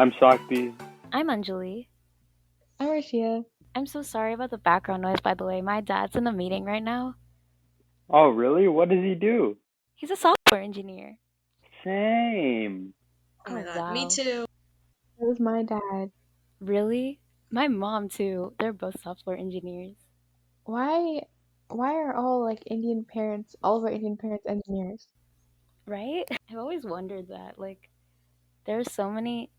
I'm Sakthi. I'm Anjali. I'm Arshia. I'm so sorry about the background noise, by the way. My dad's in a meeting right now. Oh, really? What does he do? He's a software engineer. Same. Oh Oh, my god, me wow. too. That was my dad. Really? My mom, too. They're both software engineers. Why why are all of our Indian parents engineers? Right? I've always wondered that. Like, there's so many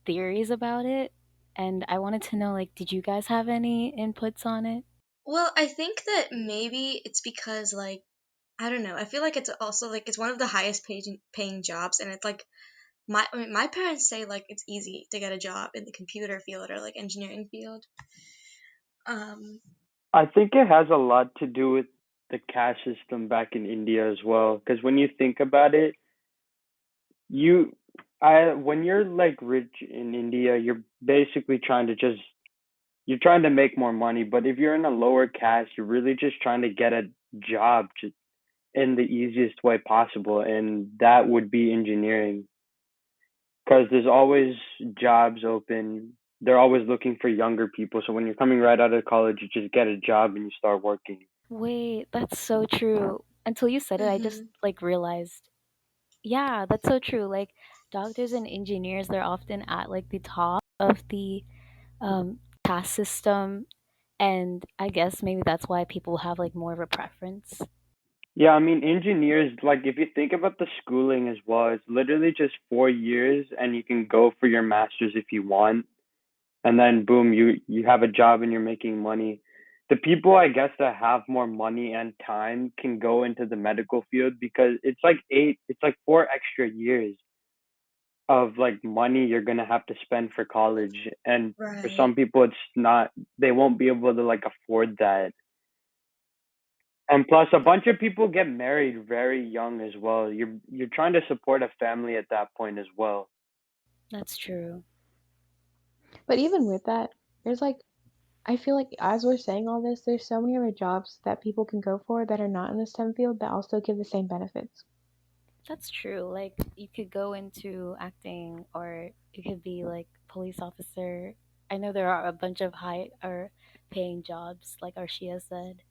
theories about it, and I wanted to know, like, did you guys have any inputs on it? Well, I think that maybe it's because like I don't know. I feel like it's also like it's one of the highest paying jobs, and it's like my parents say like it's easy to get a job in the computer field or like engineering field. Um, I think it has a lot to do with the caste system back in India as well. Because when you think about it, you, when you're like rich in India, you're basically you're trying to make more money. But if you're in a lower caste, you're really just trying to get a job in the easiest way possible, and that would be engineering. Because there's always jobs open. They're always looking for younger people. So when you're coming right out of college, you just get a job and you start working. Wait, that's so true. Until you said it, I just, mhm. like, realized. Yeah, that's so true. Like, doctors and engineers, they're often at, like, the top of the caste system, and I guess maybe that's why people have like more of a preference. Yeah, I mean, engineers, like, if you think about the schooling as well, it's literally just 4 years and you can go for your master's if you want. And then boom, you have a job and you're making money. The people, I guess, that have more money and time can go into the medical field because it's like 4 extra years of like money you're gonna have to spend for college. And for Right. some people, it's not, they won't be able to like afford that. And plus, a bunch of people get married very young as well. You're trying to support a family at that point as well. That's true. But even with that, there's like I feel like as we're saying all this, there's so many other jobs that people can go for that are not in the STEM field that also give the same benefits. That's true. Like you could go into acting or you could be like police officer. I know there are a bunch of high or paying jobs like Arshia said.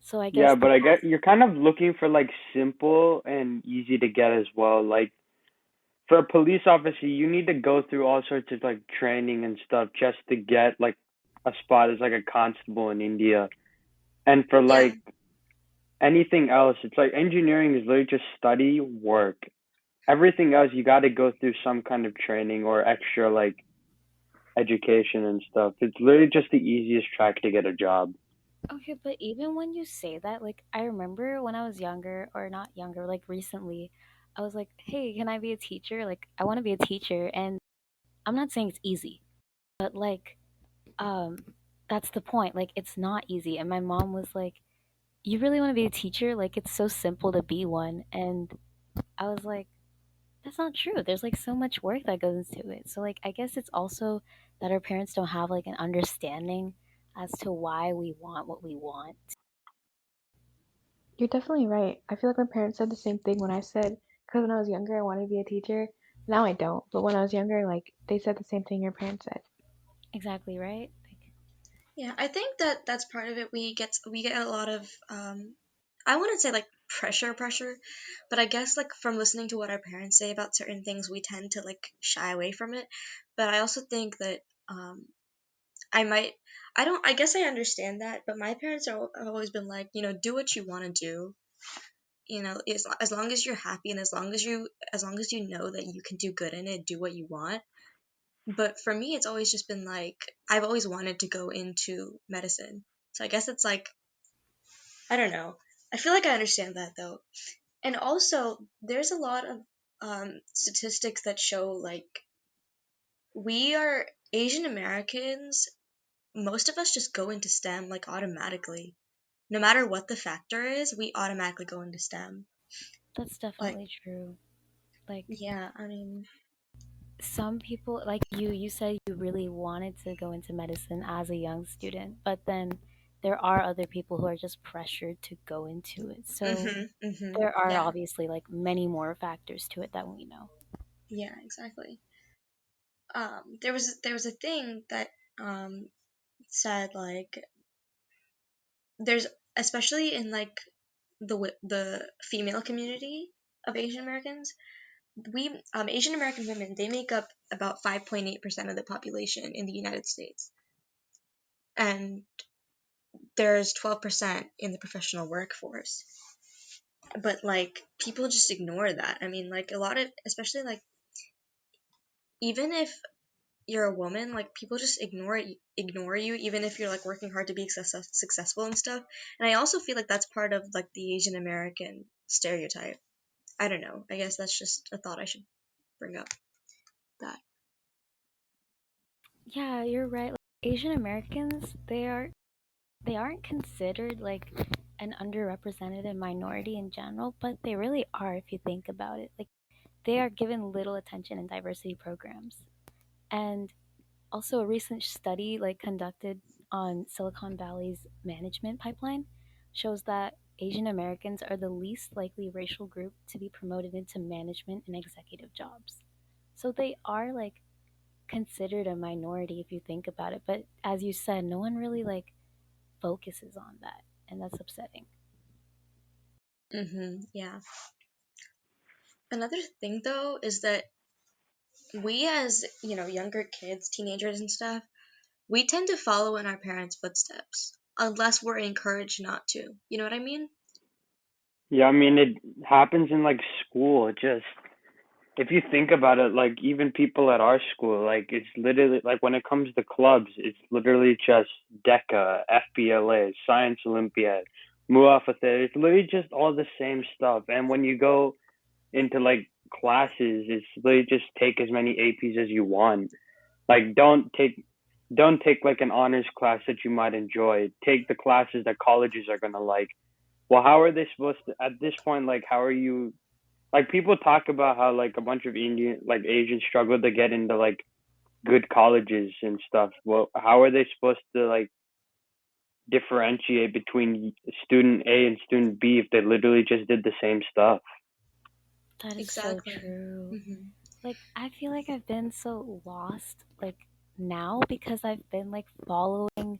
So I Yeah, guess the but I past. get you're kind of looking for like simple and easy to get as well. Like for a police officer, you need to go through all sorts of like training and stuff just to get like a spot as like a constable in India. And for Yeah. like anything else, it's like engineering is literally just study, work. Everything else you got to go through some kind of training or extra like education and stuff. It's literally just the easiest track to get a job. Okay, but even when you say that, like I remember when I was younger or not younger, like recently, I was like, "Hey, can I be a teacher? Like I want to be a teacher." And I'm not saying it's easy, but like um that's the point. Like it's not easy. And my mom was like, "You really want to be a teacher? Like it's so simple to be one." And I was like, "That's not true. There's like so much work that goes into it." So like I guess it's also that our parents don't have like an understanding as to why we want what we want. You're definitely right. I feel like my parents said the same thing when I said, because when I was younger, I wanted to be a teacher. Now I don't. But when I was younger, like, they said the same thing your parents said. Exactly, right? Like, Yeah, I think that that's part of it. We get a lot of I wouldn't say like pressure, but I guess like from listening to what our parents say about certain things, we tend to like shy away from it. But I also think that I might I don't I guess I understand that, but my parents have always been like, do what you want to do. As long as you're happy and as long as you know that you can do good in it, do what you want. But for me, it's always just been like I've always wanted to go into medicine. So I guess it's like I don't know. I feel like I understand that though. And also, there's a lot of statistics that show like we are Asian Americans. Most of us just go into STEM like automatically. No matter what the factor is, we automatically go into STEM. that's Like, definitely true. Like yeah, I mean, some people, like you said you really wanted to go into medicine as a young student, but then there are other people who are just pressured to go into it. So there are yeah, obviously like many more factors to it that we know. yeah, exactly. there was a thing that um said like there's, especially in like the female community of Asian Americans, we Asian American women, they make up about 5.8% of the population in the United States, and there's 12% in the professional workforce. But like people just ignore that. I mean, like a lot of, especially like, even if you're a woman, like people just ignore you, even if you're like working hard to be successful and stuff. And I also feel like that's part of like the Asian American stereotype. I don't know. I guess that's just a thought I should bring up. That. Yeah, you're right. Like, Asian Americans, they aren't considered like an underrepresented minority in general, but they really are if you think about it. Like they are given little attention in diversity programs. And also a recent study like conducted on Silicon Valley's management pipeline shows that Asian Americans are the least likely racial group to be promoted into management and executive jobs. So they are like considered a minority if you think about it, but as you said, no one really like focuses on that, and that's upsetting. Yeah. Another thing though is that we, as younger kids, teenagers and stuff, we tend to follow in our parents' footsteps unless we're encouraged not to. You know what I mean? Yeah, I mean it happens in like school. Just if you think about it, like even people at our school, like it's literally like when it comes to clubs, it's literally just DECA, FBLA, Science Olympiad, Muafa Theater. It's literally just all the same stuff. And when you go into like classes, it's literally just take as many APs as you want. Like don't take like an honors class that you might enjoy. Take the classes that colleges are gonna like. Well, how are they supposed to at this point? Like, how are you? Like, people talk about how like a bunch of Indian like Asians struggle to get into like good colleges and stuff. Well, how are they supposed to like differentiate between student A and student B if they literally just did the same stuff? That is so Exactly. true. Hmm. Like I feel like I've been so lost like now because I've been like following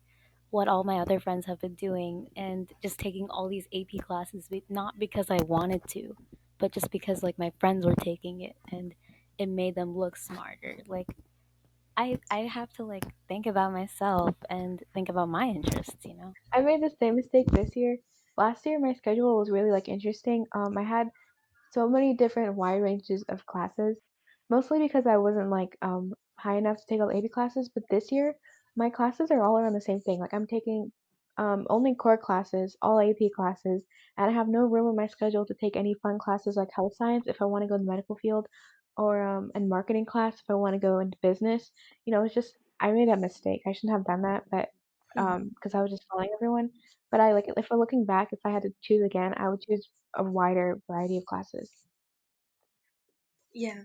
what all my other friends have been doing and just taking all these AP classes not because I wanted to, but just because like my friends were taking it and it made them look smarter. Like I have to like think about myself and think about my interests, you know? I made the same mistake this year. Last year, my schedule was really like interesting. I had so many different wide ranges of classes, mostly because I wasn't like high enough to take all the AP classes. But this year, my classes are all around the same thing. Like I'm taking only core classes, all AP classes, and I have no room in my schedule to take any fun classes like health science if I want to go in the medical field, or and marketing class if I want to go into business. It's just I made that mistake. I shouldn't have done that, but Hmm. because I was just following everyone. But I like if we're looking back, if I had to choose again, I would choose a wider variety of classes. Yeah.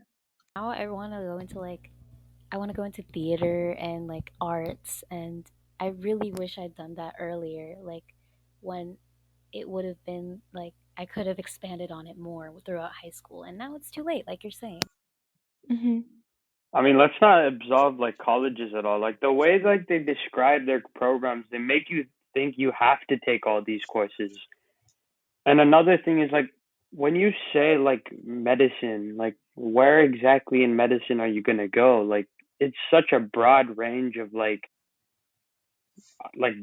Now I want to go into theater and like arts, and I really wish I'd done that earlier, like when it would have been like I could have expanded on it more throughout high school, and now it's too late, like you're saying. Mhm. I mean, let's not absolve like colleges at all. Like the way like they describe their programs, they make you think you have to take all these courses. And another thing is like when you say like medicine, like where exactly in medicine are you gonna go? Like it's such a broad range of like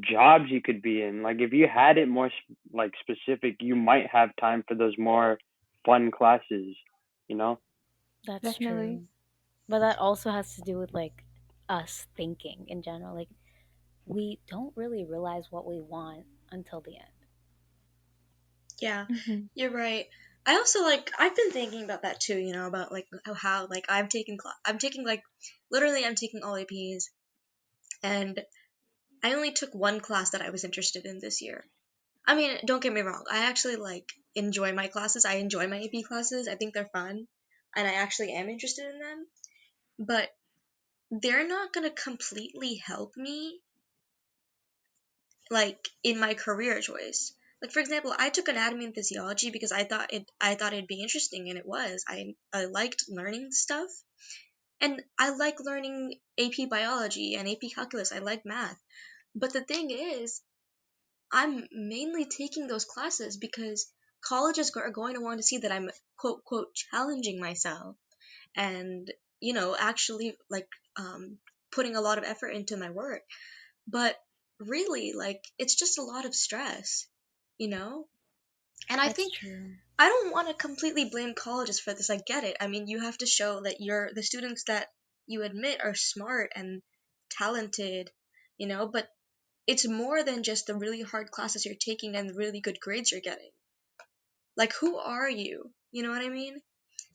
jobs you could be in. Like if you had it more like specific, you might have time for those more fun classes, you know? That's Definitely. true. But that also has to do with like us thinking in general. Like we don't really realize what we want until the end. Yeah. Mhm. You're right. I also like, I've been thinking about that too, about like how like I'm taking like literally I'm taking all APs, and I only took one class that I was interested in this year. I mean, don't get me wrong. I actually like enjoy my classes. I enjoy my AP classes. I think they're fun, and I actually am interested in them. But they're not going to completely help me like in my career choice. Like for example, I took anatomy and physiology because I thought it'd be interesting, and it was. I liked learning stuff, And I like learning AP biology and AP calculus. I like math. But the thing is, I'm mainly taking those classes because colleges are going to want to see that I'm quote quote challenging myself and actually like putting a lot of effort into my work. But really, like, it's just a lot of stress, you know? And I That's think true. I don't want to completely blame colleges for this. I get it. I mean, you have to show that the students that you admit are smart and talented, but it's more than just the really hard classes you're taking and the really good grades you're getting. Like, who are you? You know what I mean?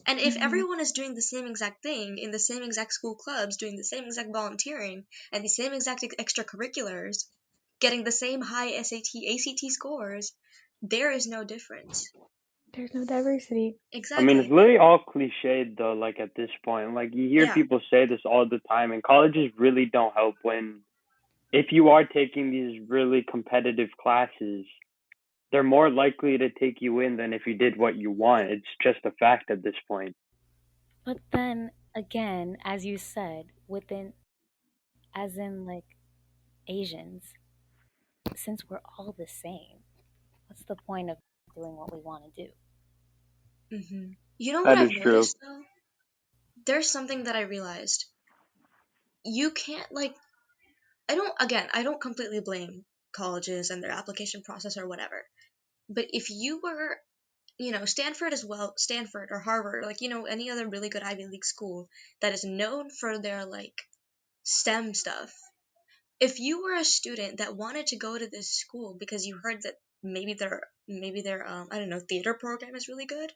And if Hmm. everyone is doing the same exact thing in the same exact school clubs, doing the same exact volunteering and the same exact extracurriculars, getting the same high SAT, ACT scores, there is no difference. There's no diversity. I mean, it's Exactly. literally all cliched though, like at this point. Like you hear Yeah. people say this all the time, and colleges really don't help when if you are taking these really competitive classes, they're more likely to take you in than if you did what you want. It's just a fact at this point. But then again, as you said, within, as in like Asians, since we're all the same, what's the point of doing what we want to do? You know what That is I've true. noticed though? There's something that I realized. You can't like I don't completely blame colleges and their application process or whatever. But if you were, Stanford as well, Stanford or Harvard, like, any other really good Ivy League school that is known for their like STEM stuff. If you were a student that wanted to go to this school because you heard that maybe their I don't know, theater program is really good,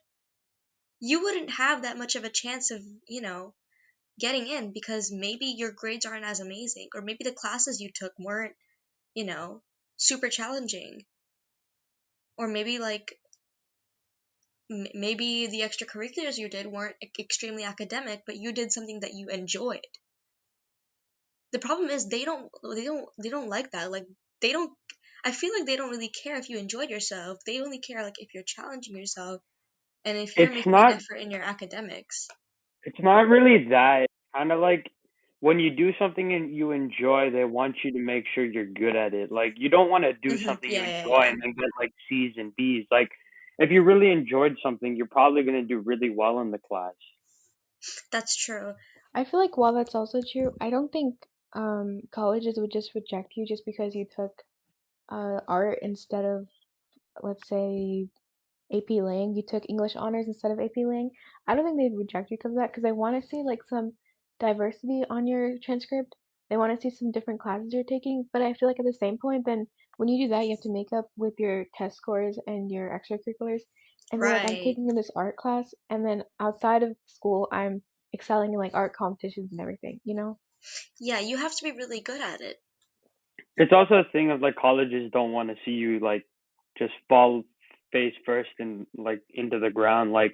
you wouldn't have that much of a chance of, getting in because maybe your grades aren't as amazing or maybe the classes you took weren't, you know, super challenging or maybe like maybe the extracurriculars you did weren't extremely academic, but you did something that you enjoyed. The problem is they don't like that. Like they don't. I feel like they don't really care if you enjoyed yourself. They only care like if you're challenging yourself and if you're It's making an not effort in your academics. it's not really that. It's kind of like when you do something and you enjoy, they want you to make sure you're good at it. Like you don't want to do something you Yeah, yeah, enjoy yeah. and then get like C's and B's. Like if you really enjoyed something, you're probably going to do really well in the class. That's true. I feel like while that's also true, I don't think colleges would just reject you just because you took art instead of, let's say, AP Lang. You took English honors instead of AP Lang. I don't think they'd reject you because of that, because they want to see like some diversity on your transcript. They want to see some different classes you're taking. But I feel like at the same point, then when you do that, you have to make up with your test scores and your extracurriculars and be like, I'm Right. taking this art class, and then outside of school, I'm excelling in like art competitions and everything, you know? Yeah, you have to be really good at it. It's also a thing of like colleges don't want to see you like just fall face first and like into the ground. Like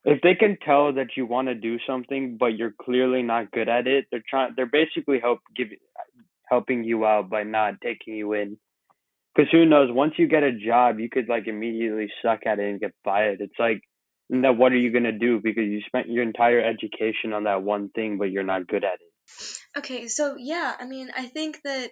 if they can tell that you want to do something but you're clearly not good at it, they're basically helping you out by not taking you in. Because who knows, once you get a job, you could like immediately suck at it and get fired. It's like, and then what are you gonna do because you spent your entire education on that one thing but you're not good at it? Okay, so yeah, I mean, I think that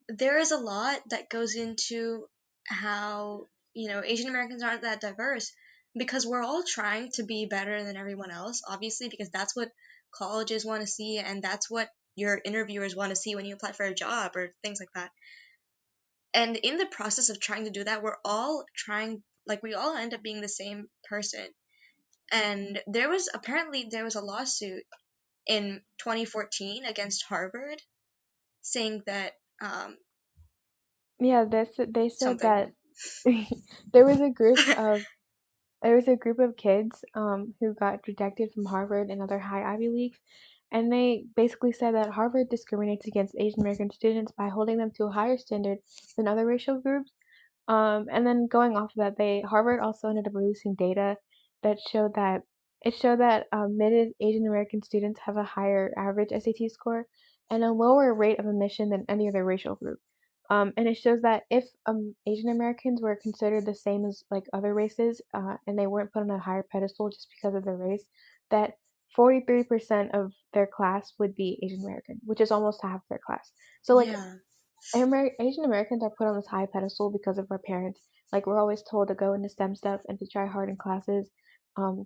there is a lot that goes into how, Asian Americans aren't that diverse because we're all trying to be better than everyone else, obviously, because that's what colleges want to see and that's what your interviewers want to see when you apply for a job or things like that. And in the process of trying to do that, we're all trying, like, we all end up being the same person. And there was a lawsuit in 2014 against Harvard saying that Yeah, they said something. that there was a group of there was a group of kids who got rejected from Harvard and other high Ivy Leagues, and they basically said that Harvard discriminates against Asian American students by holding them to a higher standard than other racial groups. And then going off of that, they Harvard also ended up releasing data that showed that mid Asian American students have a higher average SAT score and a lower rate of admission than any other racial group. And it shows that if Asian Americans were considered the same as like other races, and they weren't put on a higher pedestal just because of their race, that 43% of their class would be Asian American, which is almost half their class. So like Yeah. Asian Americans are put on this high pedestal because of our parents. Like we're always told to go into STEM stuff and to try hard in classes,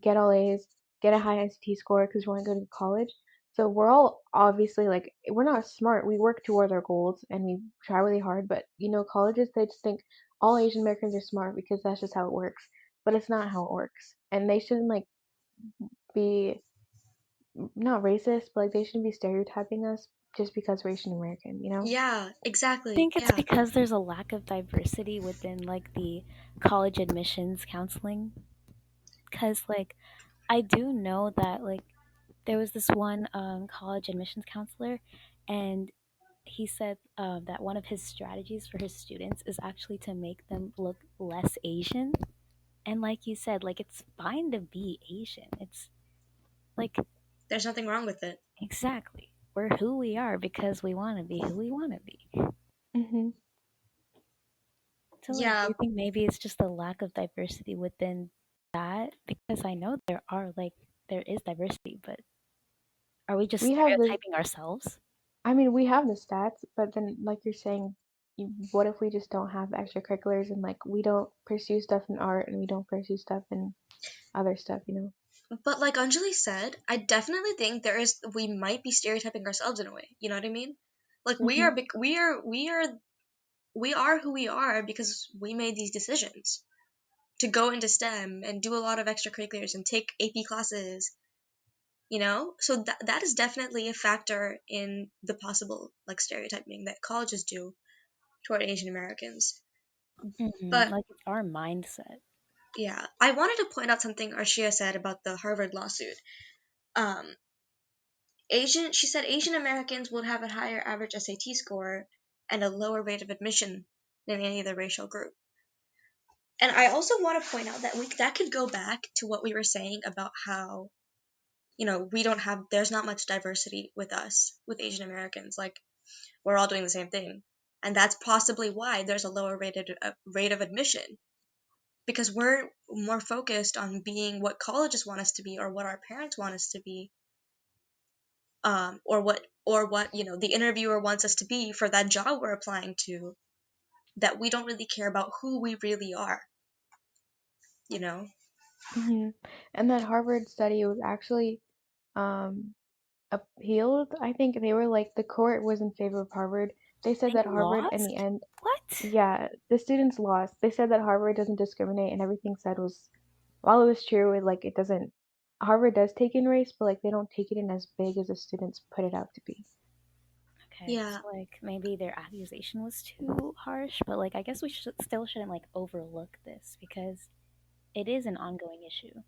get all A's, get a high SAT score because we want to go to college. So we're all obviously like we're not smart. We work towards our goals and we try really hard. But colleges they just think all Asian Americans are smart because that's just how it works. But it's not how it works. And they shouldn't like be not racist, but like they shouldn't be stereotyping us just because we're Asian American. Yeah, I exactly. think it's Yeah. because there's a lack of diversity within like the college admissions counseling. Because like I do know that like there was this one college admissions counselor, and he said that one of his strategies for his students is actually to make them look less Asian. And like you said, like it's fine to be Asian. It's like There's nothing wrong with it. exactly we're who we are because we want to be who we want to be. Mhm. So like, do Yeah, you think maybe it's just a lack of diversity within that? Because I know there is diversity, but are we just We have the stereotyping ourselves? I mean, we have the stats, but then like you're saying, what if we just don't have extracurriculars and like we don't pursue stuff in art and we don't pursue stuff in other stuff? but like Anjali said, I definitely think we might be stereotyping ourselves in a way. You know what I mean? Like Mhm. we are who we are because we made these decisions to go into STEM and do a lot of extracurriculars and take AP classes, So that is definitely a factor in the possible like stereotyping that colleges do toward Asian Americans. But Like it's our mindset. yeah, I wanted to point out something Arshia said about the Harvard lawsuit. Um, she said Asian Americans would have a higher average SAT score and a lower rate of admission than any other racial group. And I also want to point out that that could go back to what we were saying about how we don't have there's not much diversity with us with Asian Americans. Like we're all doing the same thing, and that's possibly why there's a lower rate of admission because we're more focused on being what colleges want us to be or what our parents want us to be, or what the interviewer wants us to be for that job we're applying to, that we don't really care about who we really are you know Mhm. And that Harvard study was actually um appealed. I think they were like the court was in favor of Harvard. They said They that Harvard in the lost? end, What? yeah, the students lost. They said that Harvard doesn't discriminate and everything said was while it was true, it doesn't Harvard does take in race, but like they don't take it in as big as the students put it out to be. Okay, yeah. so like maybe their accusation was too harsh, but like I guess we still shouldn't like overlook this because it is an ongoing issue.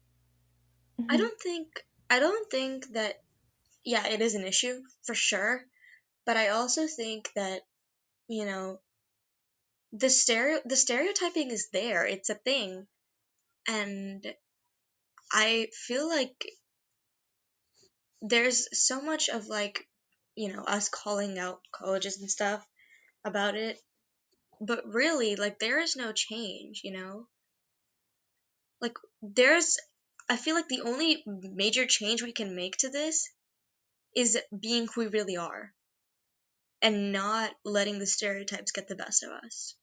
i Mhm. don't think I don't think that, yeah, it is an issue for sure, but I also think that you know the stereotyping is there, it's a thing, and I feel like there's so much of like us calling out colleges and stuff about it, but really like there is no change. Like there's I feel like the only major change we can make to this is being who we really are and not letting the stereotypes get the best of us.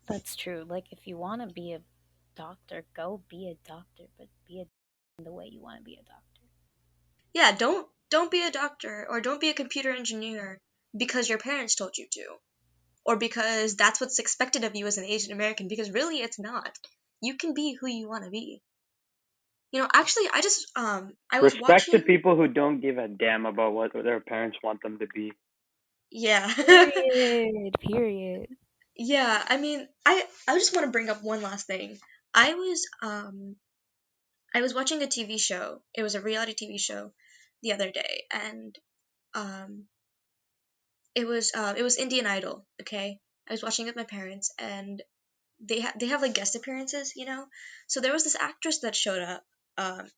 That's true. Like if you want to be a doctor, go be a doctor, but be a in the way you want to be a doctor. Yeah, don't be a doctor or don't be a computer engineer because your parents told you to, or because that's what's expected of you as an Asian American, because really it's not. You can be who you want to be. Actually, I was Respect the watching. people who don't give a damn about what their parents want them to be. Yeah. Period. Period. Yeah, I mean, I just want to bring up one last thing. I was um I was watching a TV show. It was a reality TV show the other day, and um it was Indian Idol. Okay, I was watching it with my parents, and they have like guest appearances. So there was this actress that showed up,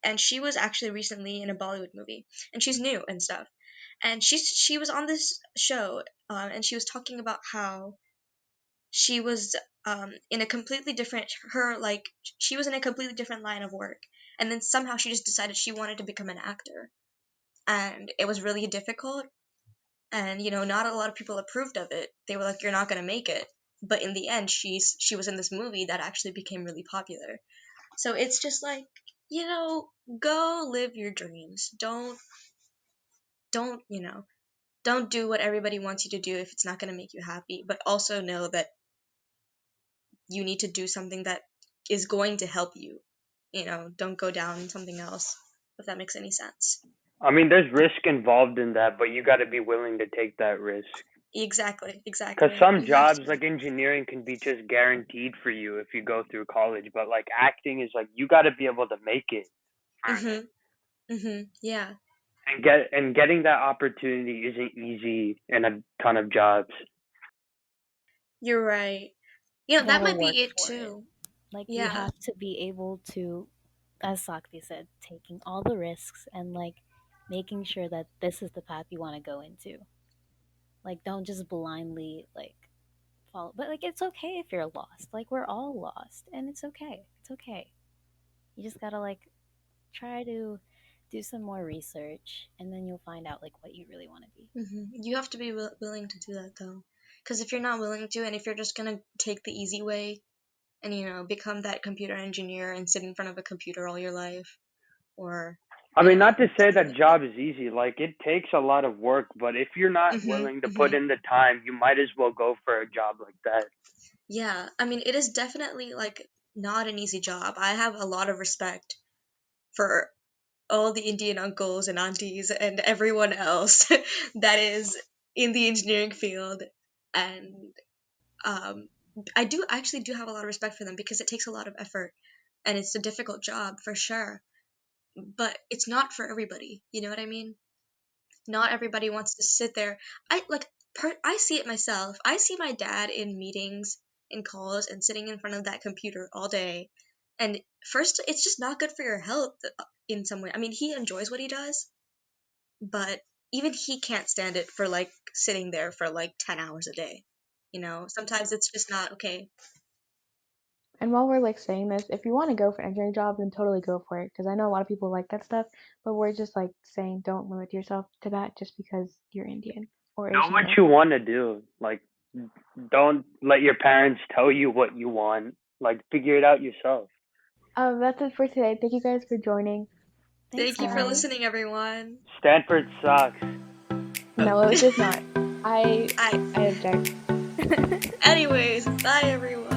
and she was actually recently in a Bollywood movie, and she's new and stuff. And she was on this show, and she was talking about how she was in a completely different her like she was in a completely different line of work, and then somehow she just decided she wanted to become an actor, and it was really difficult, and not a lot of people approved of it. They were like, you're not going to make it, but in the end she was in this movie that actually became really popular. So it's just like, go live your dreams. Don't don't do what everybody wants you to do if it's not going to make you happy, but also know that you need to do something that is going to help you. Don't go down something else, if that makes any sense. I mean, there's risk involved in that, but you got to be willing to take that risk. Exactly. Because some jobs, like engineering, can be just guaranteed for you if you go through college, but like acting is like you got to be able to make it. Yeah. And getting that opportunity isn't easy in a ton of jobs. You're right. You That gotta might work be it for it. too. Like you Yeah. have to be able to, as Sakti said, taking all the risks and like making sure that this is the path you want to go into. Like don't just blindly like follow. But like it's okay if you're lost. Like we're all lost, and it's okay. It's okay. You just gotta like try to do some more research, and then you'll find out like what you really want to be. You have to be willing to do that though, because if you're not willing to, and if you're just gonna take the easy way and become that computer engineer and sit in front of a computer all your life, or I mean, not to say that job is easy. Like, it takes a lot of work, but if you're not willing to put in the time, you might as well go for a job like that. Yeah, I mean, it is definitely like not an easy job. I have a lot of respect for all the Indian uncles and aunties and everyone else that is in the engineering field, and I actually do have a lot of respect for them because it takes a lot of effort and it's a difficult job for sure, but it's not for everybody. You know what I mean? Not everybody wants to sit there. I see it myself. I see my dad in meetings, in calls, and sitting in front of that computer all day. And first, it's just not good for your health in some way. I mean, he enjoys what he does, but even he can't stand it for like sitting there for like 10 hours a day. Sometimes it's just not okay. And while we're like saying this, if you want to go for an engineering job, then totally go for it. Because I know a lot of people like that stuff, but we're just like saying don't limit yourself to that just because you're Indian or Know Asian. what you want to do. Like, don't let your parents tell you what you want. Like, figure it out yourself. That's it for today. Thank you guys for joining. Thanks, Thank you for guys. listening, everyone. Stanford sucks. No, it does not. I I object. Anyways, bye everyone.